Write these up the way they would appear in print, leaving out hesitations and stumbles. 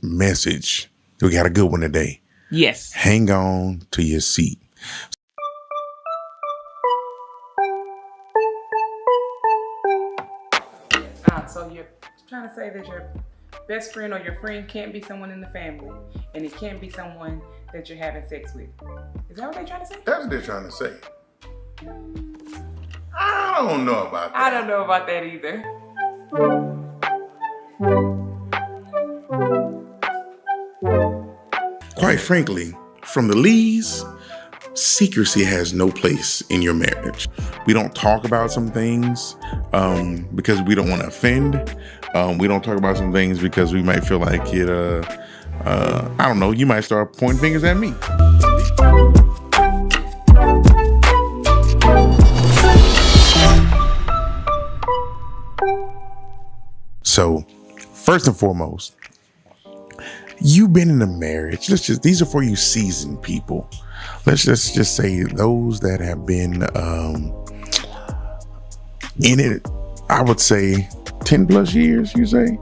message. We got a good one today. Yes. Hang on to your seat. So you're trying to say that your best friend or your friend can't be someone in the family, and it can't be someone that you're having sex with. Is that what they're trying to say? That's what they're trying to say. I don't know about that. I don't know about that either. Quite frankly, from the Lees, secrecy has no place in your marriage. We don't talk about some things because we don't want to offend. We don't talk about some things because we might feel like it, I don't know, you might start pointing fingers at me. So, first and foremost, you've been in a marriage. These are for you seasoned people. Let's just say those that have been in it, I would say 10 plus years, you say?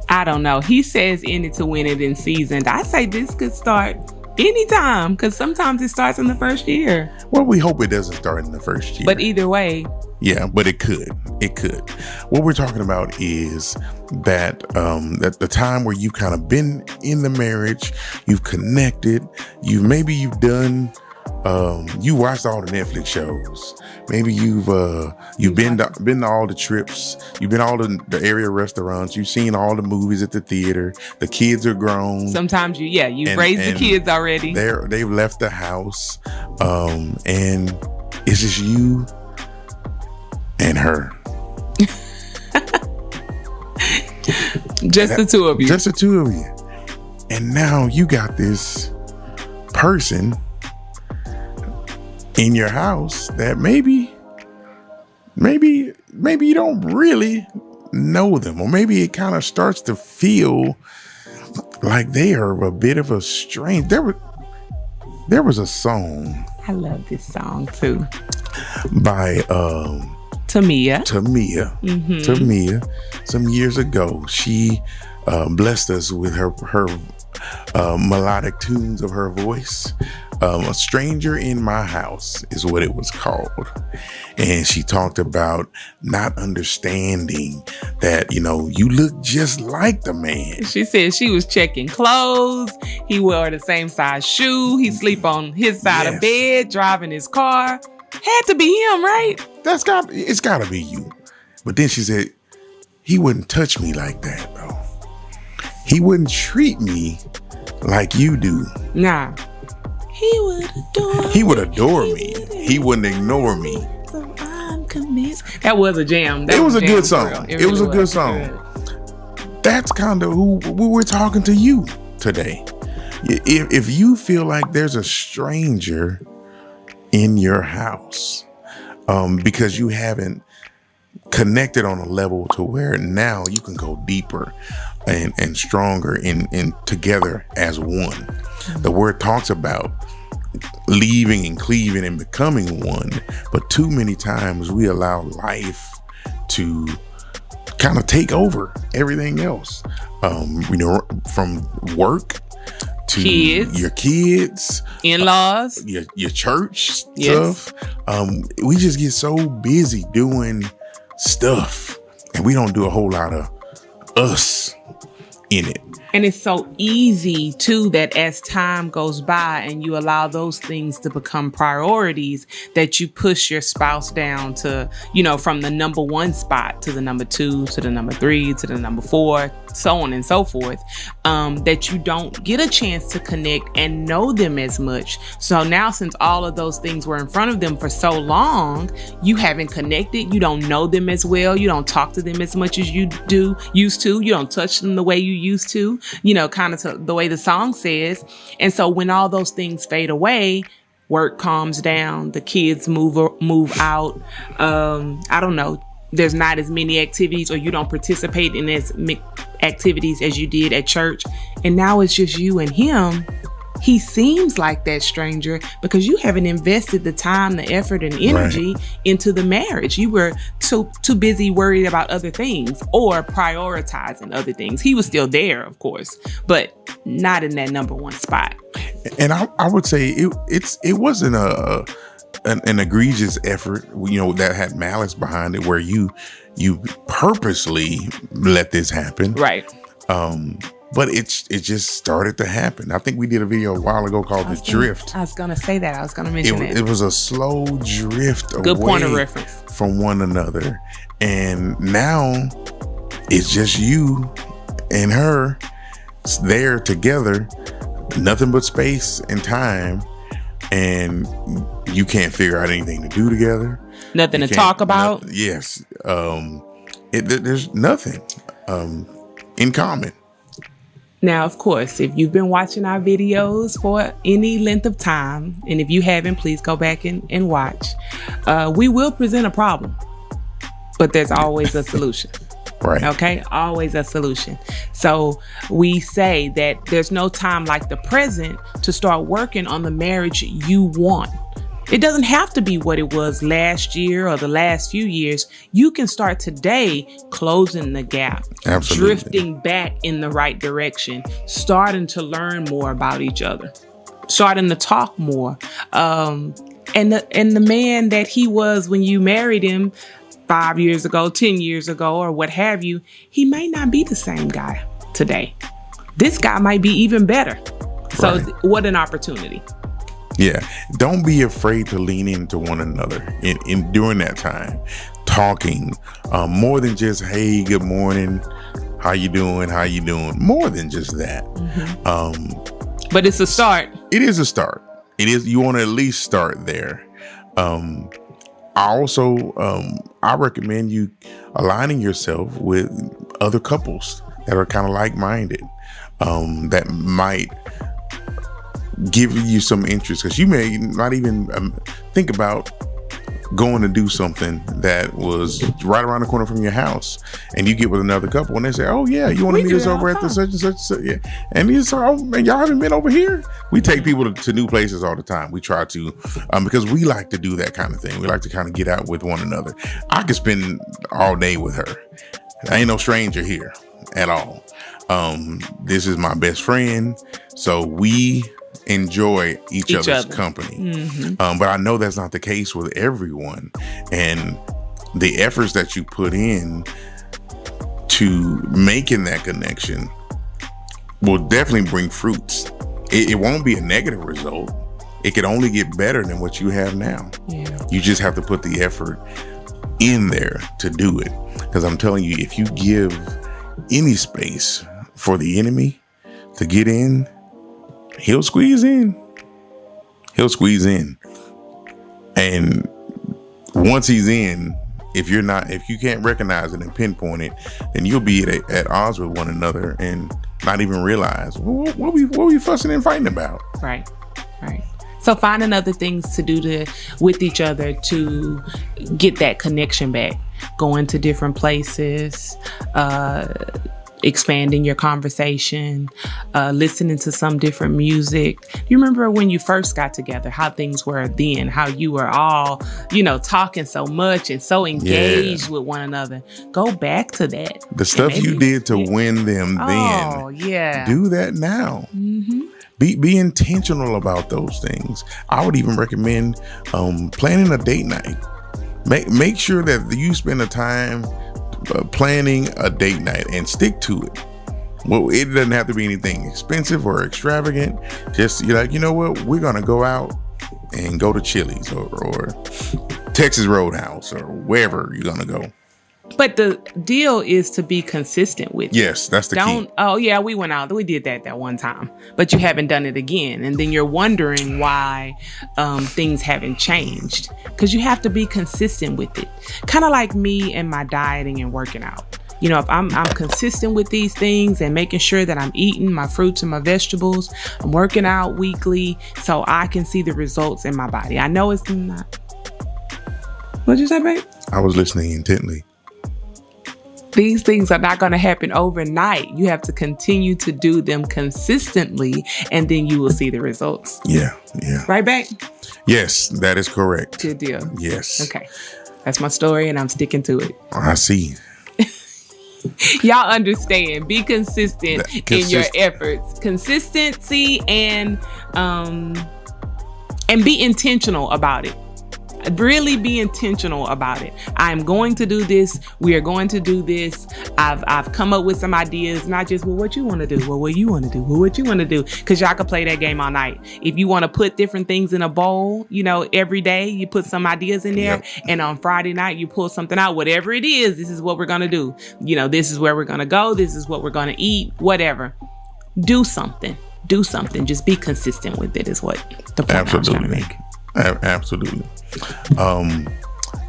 I don't know. He says in it to win it in seasoned. I say this could start anytime, because sometimes it starts in the first year. Well, we hope it doesn't start in the first year. But either way. Yeah, but it could. It could. What we're talking about is that at the time where you've kind of been in the marriage, you've connected, you've done, you watched all the Netflix shows. Maybe you've been to all the trips. You've been all the area restaurants. You've seen all the movies at the theater. The kids are grown. Sometimes you've raised the kids already. They've left the house, and it's just you and her. Just the two of you. Just the two of you. And now you got this person in your house that maybe you don't really know them, or maybe it kind of starts to feel like they are a bit of a strange. There was a song. I love this song too. By Tamia. Mm-hmm. Tamia. Some years ago, she blessed us with her melodic tunes of her voice. A Stranger in My House is what it was called. And she talked about not understanding that, you look just like the man. She said she was checking clothes. He wore the same size shoe. He sleep on his side of bed, driving his car. Had to be him, right? It's gotta be you. But then she said, he wouldn't touch me like that, though. He wouldn't treat me like you do. Nah. He would adore me. He wouldn't ignore me. So I'm convinced. That was a jam. It was a good song. It was a good song. That's kind of who we're talking to you today. If you feel like there's a stranger in your house, because you haven't connected on a level to where now you can go deeper and stronger in together as one. The word talks about leaving and cleaving and becoming one, but too many times we allow life to kind of take over everything else. From work to your kids, in-laws, your church stuff. We just get so busy doing stuff, and we don't do a whole lot of us in it. And it's so easy too that as time goes by and you allow those things to become priorities, that you push your spouse down to, from the number 1 spot to the number 2, to the number 3, to the number 4, so on and so forth, that you don't get a chance to connect and know them as much. So now, since all of those things were in front of them for so long, you haven't connected. You don't know them as well. You don't talk to them as much as you used to. You don't touch them the way you used to, kind of the way the song says. And so when all those things fade away, work calms down, the kids move out. I don't know. There's not as many activities, or you don't participate in as activities as you did at church. And now it's just you and him. He seems like that stranger because you haven't invested the time, the effort, and energy into the marriage. You were too busy worried about other things or prioritizing other things. He was still there, of course, but not in that number one spot. And I would say it wasn't an egregious effort, that had malice behind it, where you purposely let this happen. Right. But it just started to happen. I think we did a video a while ago called The Drift. I was going to say that. I was going to mention it. It was a slow drift Good away point of reference. from one another. And now it's just you and her there together, nothing but space and time. And you can't figure out anything to do together. Nothing to talk about. Yes. There's nothing in common. Now, of course, if you've been watching our videos for any length of time, and if you haven't, please go back and watch. We will present a problem, but there's always a solution. Right. Okay. Always a solution. So we say that there's no time like the present to start working on the marriage you want. It doesn't have to be what it was last year or the last few years. You can start today closing the gap, Absolutely. Drifting back in the right direction, starting to learn more about each other, starting to talk more. And the man that he was when you married him 5 years ago, 10 years ago, or what have you, he might not be the same guy today. This guy might be even better. So What an opportunity. Yeah. Don't be afraid to lean into one another in during that time, talking more than just, hey, good morning. How you doing? More than just that. Mm-hmm. But it's a start. It is a start. It is. You want to at least start there. I recommend you aligning yourself with other couples that are kind of like-minded, that might give you some interest, because you may not even think about going to do something that was right around the corner from your house, and you get with another couple and they say, oh yeah, you want to meet us over at the such and such, yeah. And you say, oh man, y'all haven't been over here? We take people to new places all the time. We try to, because we like to do that kind of thing. We like to kind of get out with one another. I could spend all day with her. I ain't no stranger here at all. This is my best friend, so we enjoy each other's company. Mm-hmm. But I know that's not the case with everyone. And the efforts that you put in to making that connection will definitely bring fruits. It won't be a negative result. It could only get better than what you have now. Yeah. You just have to put the effort in there to do it. Because I'm telling you, if you give any space for the enemy to get in, he'll squeeze in. And once he's in, if you can't recognize it and pinpoint it, then you'll be at odds with one another and not even realize what we fussing and fighting about. Right. So finding other things to do with each other to get that connection back, going to different places, expanding your conversation, listening to some different music. You remember when you first got together, how things were then, how you were all, talking so much and so engaged with one another. Go back to that. The stuff you did to win them then. Oh, yeah. Do that now. Mm-hmm. Be intentional about those things. I would even recommend planning a date night. Make sure that you spend the time planning a date night and stick to it. Well, it doesn't have to be anything expensive or extravagant. Just you're like, you know what? We're gonna go out and go to Chili's or Texas Roadhouse or wherever you're gonna go. But the deal is to be consistent with it. Yes, that's the key. Oh yeah, we went out. We did that one time, but you haven't done it again, and then you're wondering why things haven't changed, because you have to be consistent with it. Kind of like me and my dieting and working out. If I'm consistent with these things and making sure that I'm eating my fruits and my vegetables, I'm working out weekly so I can see the results in my body. I know it's not. What'd you say, babe? I was listening intently. These things are not going to happen overnight. You have to continue to do them consistently, and then you will see the results. Yeah. Right back? Yes, that is correct. Good deal. Yes. Okay. That's my story, and I'm sticking to it. I see. Y'all understand. Be consistent in your efforts. Consistency and be intentional about it. Really be intentional about it. I'm going to do this. We are going to do this. I've come up with some ideas, not just, well, what you want to do? Well, what you want to do? Well, what you want to do? Because y'all can play that game all night. If you want to put different things in a bowl, every day you put some ideas in there, and on Friday night you pull something out. Whatever it is, this is what we're going to do. This is where we're going to go. This is what we're going to eat. Whatever. Do something. Just be consistent with it is what the point I was trying to make. Absolutely.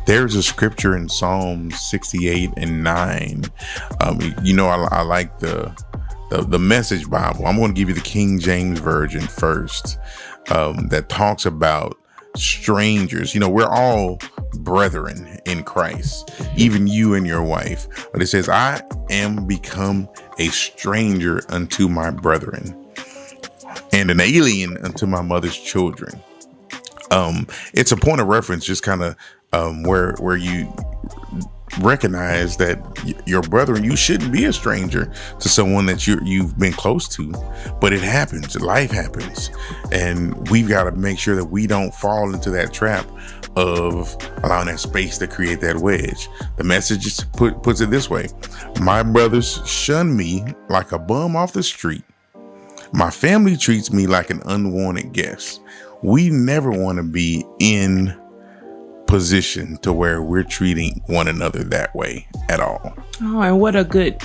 There's a scripture in Psalm 68:9. I like the Message Bible. I'm going to give you the King James Version first. That talks about strangers. We're all brethren in Christ, even you and your wife. But it says, I am become a stranger unto my brethren, and an alien unto my mother's children. It's a point of reference, just kind of where you recognize that your brethren, you shouldn't be a stranger to someone that you've been close to, but it happens. Life happens, and we've got to make sure that we don't fall into that trap of allowing that space to create that wedge. The Message just puts it this way: my brothers shun me like a bum off the street. My family treats me like an unwanted guest. We never want to be in position to where we're treating one another that way at all. Oh, and what a good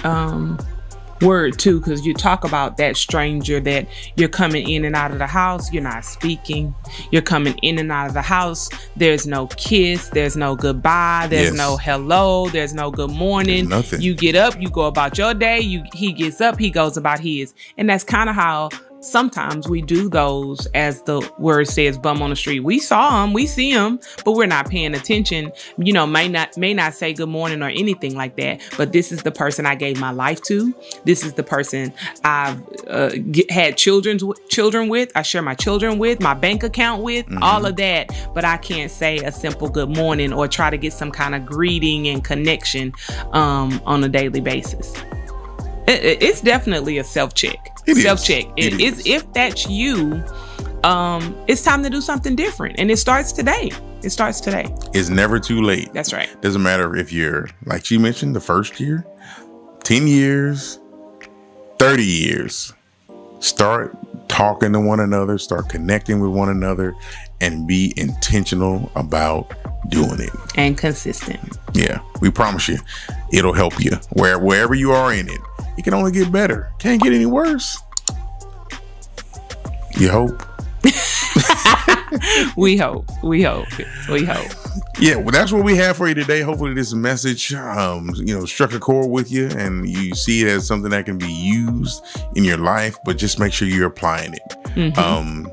word too, because you talk about that stranger that you're coming in and out of the house. You're not speaking. You're coming in and out of the house. There's no kiss. There's no goodbye. There's no hello. There's no good morning. There's nothing. You get up. You go about your day. He gets up. He goes about his. And that's kind of how sometimes we do those, as the word says, bum on the street. We saw him, we see him, but we're not paying attention. May not say good morning or anything like that. But this is the person I gave my life to. This is the person I've had children with. I share my children with, my bank account with, all of that. But I can't say a simple good morning or try to get some kind of greeting and connection on a daily basis. It's definitely a self-check. Self-check. If that's you, it's time to do something different. And it starts today. It's never too late. That's right. Doesn't matter if you're, like you mentioned, the first year, 10 years, 30 years. Start talking to one another, start connecting with one another, and be intentional about doing it. And consistent. Yeah, we promise you, it'll help you. Wherever you are in it, it can only get better. Can't get any worse. You hope. We hope. Yeah, well, that's what we have for you today. Hopefully this message, struck a chord with you and you see it as something that can be used in your life, but just make sure you're applying it. Mm-hmm.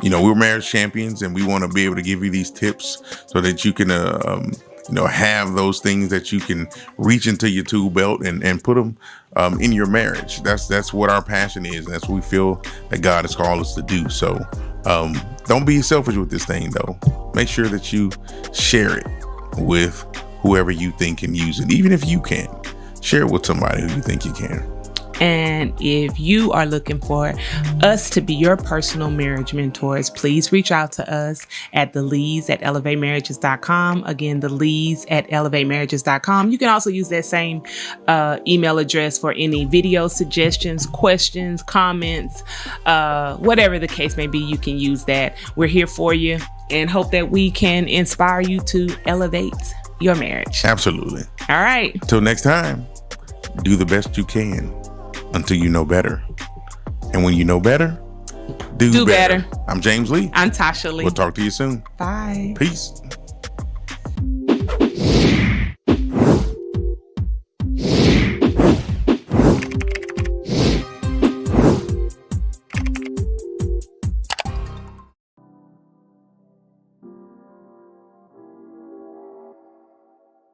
We're marriage champions, and we want to be able to give you these tips so that you can, have those things that you can reach into your tool belt and put them in your marriage. That's what our passion is. And that's what we feel that God has called us to do. So don't be selfish with this thing, though. Make sure that you share it with whoever you think can use it. Even if you can't, share it with somebody who you think you can. And if you are looking for us to be your personal marriage mentors, please reach out to us at thelees@elevatemarriages.com. Again, thelees@elevatemarriages.com. You can also use that same email address for any video suggestions, questions, comments, whatever the case may be. You can use that. We're here for you and hope that we can inspire you to elevate your marriage. Absolutely. All right. Till next time, do the best you can until you know better. And when you know better, do better. I'm James Lee. I'm Tasha Lee. We'll talk to you soon. Bye. Peace.